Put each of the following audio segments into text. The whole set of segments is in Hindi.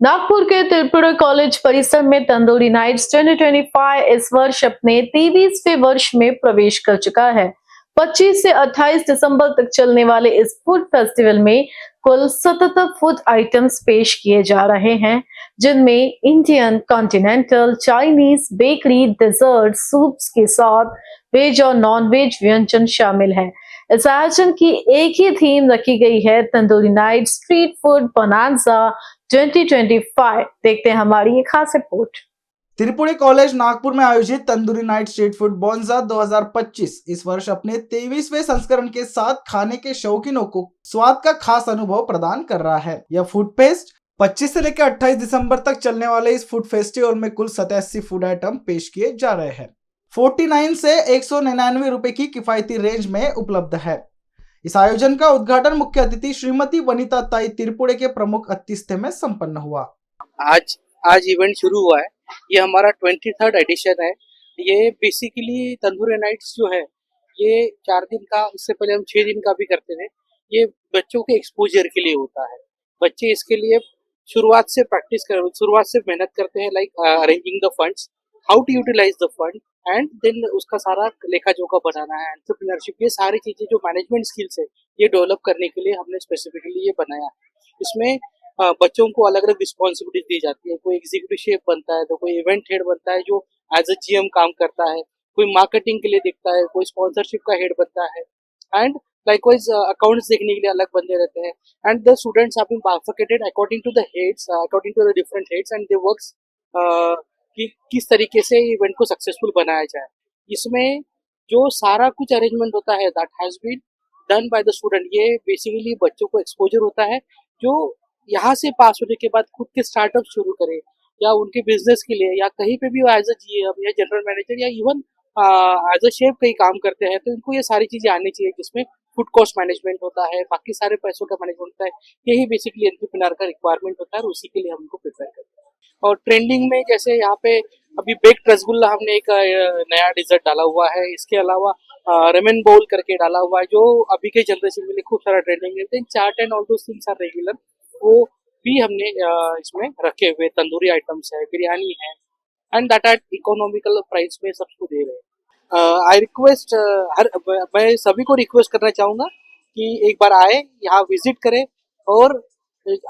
नागपुर के त्रिपुरा कॉलेज परिसर में तंदूरी नाइट्स 2025 इस वर्ष अपने 23वें वर्ष में प्रवेश कर चुका है। 25 से 28 दिसंबर तक चलने वाले इस फूड फेस्टिवल में कुल 77 फूड आइटम्स पेश किए जा रहे हैं, जिनमें Indian, continental, Chinese, bakery, dessert, soups के साथ वेज और नॉन वेज व्यंजन शामिल है। इस आयोजन की एक ही थीम रखी गई है, tandoori night street food bonanza 2025। देखते हैं हमारी ये खास रिपोर्ट। त्रिपुरा कॉलेज नागपुर में आयोजित तंदूरी नाइट स्ट्रीट फूड बोनजा 2025 इस वर्ष अपने 23वें संस्करण के साथ खाने के शौकीनों को स्वाद का खास अनुभव प्रदान कर रहा है। यह फूड फेस्ट 25 से लेकर 28 दिसंबर तक चलने वाले इस फूड फेस्टिवल में कुल 87 फूड आइटम पेश किए जा रहे हैं। 49 से 199 रुपए की किफायती रेंज में उपलब्ध है। इस आयोजन का उद्घाटन मुख्य अतिथि श्रीमती वनिता ताई त्रिपुरा के प्रमुख आतिथ्य में संपन्न हुआ। आज इवेंट शुरू हुआ है। ये हमारा 23rd एडिशन है। ये बेसिकली तंदूरी नाइट्स जो है ये 4 दिन का, इससे पहले हम 6 दिन का भी करते थे। ये बच्चों के एक्सपोजर के लिए होता है। बच्चे इसके लिए शुरुआत से मेहनत करते हैं, like arranging the funds, how to utilise the fund and then उसका सारा लेखा जोखा बनाना है, एंटरप्रेन्योरशिप, ये सारी चीजें जो मैनेजमेंट स्किल्स है ये डेवलप करने के लिए हमने स्पेसिफिकली ये बनाया है। इसमें बच्चों को अलग अलग रिस्पॉन्सिबिलिटी दी जाती है। कोई एग्जीक्यूटिव शेफ बनता है, तो कोई इवेंट हेड बनता है जो एज अ जीएम काम करता है, कोई मार्केटिंग के लिए देखता है, कोई स्पॉन्सरशिप का हेड बनता है, एंड लाइकवाइज अकाउंट्स देखने के लिए अलग बंदे रहते हैं। And the students have been bifurcated according to the heads, according to the different heads, and they works कि किस तरीके से इवेंट को सक्सेसफुल बनाया जाए। इसमें जो सारा कुछ अरेंजमेंट होता है that has been done by the student. ये बेसिकली बच्चों को एक्सपोजर होता है जो यहाँ से पास होने के बाद खुद के स्टार्टअप शुरू करे, या उनके बिजनेस के लिए, या कहीं पे भी एज अ जीएम या जनरल मैनेजर या इवन एज अ शेफ कहीं काम करते हैं, तो इनको ये सारी चीजें आनी चाहिए, जिसमें फूड कॉस्ट मैनेजमेंट होता है, बाकी सारे पैसों का मैनेजमेंट होता है। यही बेसिकली एंटरप्रेन्योर का रिक्वायरमेंट होता है और उसी के लिए हम इनको प्रिपेयर करते हैं। और ट्रेंडिंग में जैसे यहाँ पे अभी बेक्ड रसगुल्ला हमने एक नया डिजर्ट डाला हुआ है। इसके अलावा रेमन बोल करके डाला हुआ है, जो अभी के जनरेशन के लिए खूब सारा ट्रेंडिंग है। Chaat and all those things are regular, वो भी हमने इसमें रखे हुए। तंदूरी आइटम्स है, बिरयानी है, and that at economical price में सबको दे रहे हैं। आई रिक्वेस्ट मैं सभी को रिक्वेस्ट करना चाहूंगा कि एक बार आए, यहाँ विजिट करें, और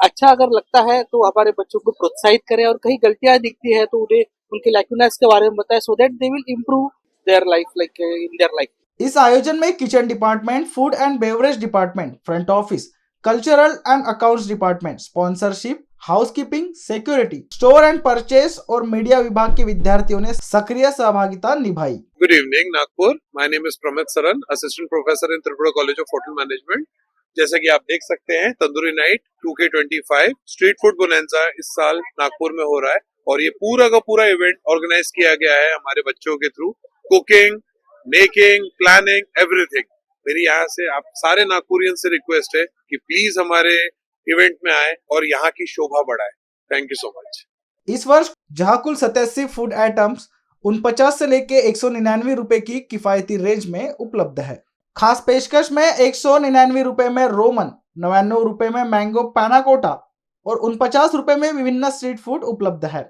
अच्छा अगर लगता है तो हमारे बच्चों को प्रोत्साहित करें, और कहीं गलतियां दिखती है तो उन्हें उनके लैक्यूनेस के बारे में बताएं, so that they will improve their life, like in their life. इस आयोजन में kitchen department, food and beverage department, front office, cultural and accounts department, sponsorship, housekeeping, security, store and purchase और मीडिया विभाग के विद्यार्थियों ने सक्रिय सहभागिता निभाई। Good evening, Nagpur. My name is Pramit Saran, Assistant Professor in Tripura College of Hotel Management. जैसा कि आप देख सकते हैं, tandoori night 2K25 street food bonanza इस साल नागपुर में हो रहा है, और ये पूरा का पूरा इवेंट ऑर्गेनाइज किया गया है हमारे बच्चों के through. Cooking, making, planning, everything. मेरी यहाँ से आप सारे नागपुरियन से रिक्वेस्ट है कि प्लीज हमारे इवेंट में आए और यहाँ की शोभा बढ़ाए। Thank you so much. इस वर्ष जहाँ कुल 87 फूड आइटम्स 49 से लेके 199 रुपए की किफायती रेंज में उपलब्ध है। खास पेशकश में 199 रुपए में रोमन, 99 रुपए में मैंगो पैनाकोटा और 49 रुपए में विभिन्न स्ट्रीट फूड उपलब्ध है।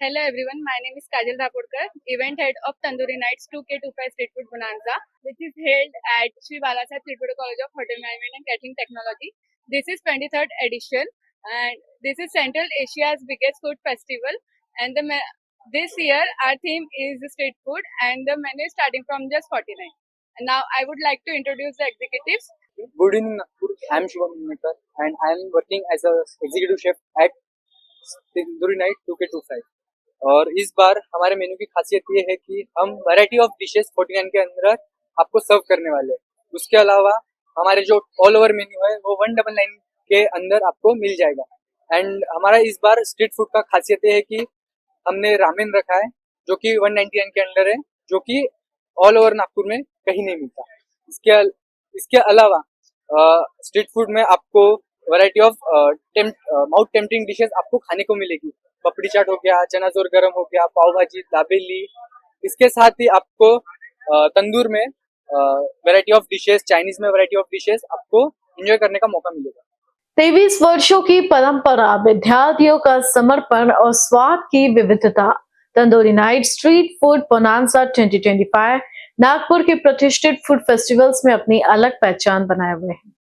Hello everyone, my name is Kajal Thapurkar, event head of Tandoori Nights 2K25 Street Food Bonanza, which is held at Sri Balasaheb Tripura College of Hotel Management and Catering Technology. This is 23rd edition, and this is Central Asia's biggest food festival. And this year our theme is street food, and the menu is starting from just 49. And now I would like to introduce the executives. Good evening, Nagpur. I am Shubham Nimekar, and I am working as a executive chef at Tandoori Night 2K25. और इस बार हमारे मेन्यू की खासियत ये है कि हम वैरायटी ऑफ डिशेस 49 के अंदर आपको सर्व करने वाले हैं। उसके अलावा हमारे जो ऑल ओवर मेन्यू है वो 199 के अंदर आपको मिल जाएगा। एंड हमारा इस बार स्ट्रीट फूड का खासियत ये है कि हमने रामेन रखा है जो कि 199 के अंदर है, जो कि ऑल ओवर नागपुर में कहीं नहीं मिलता। इसके अलावा स्ट्रीट फूड में आपको variety of mouth tempting dishes आपको खाने को मिलेगी। पपड़ी चाट हो गया, चना जोर गरम हो गया, पाव भाजी, दाबेली। इसके साथ ही आपको तंदूर में वैरायटी ऑफ डिशेस, चाइनीज में वैरायटी ऑफ डिशेस आपको एंजॉय करने का मौका मिलेगा। 23 वर्षों की परंपरा, विद्यार्थियों का समर्पण और स्वाद की विविधता। Tandoori night street food bonanza 2025 Nagpur के प्रतिष्ठित फूड फेस्टिवल्स में अपनी अलग पहचान बनाए हुए हैं।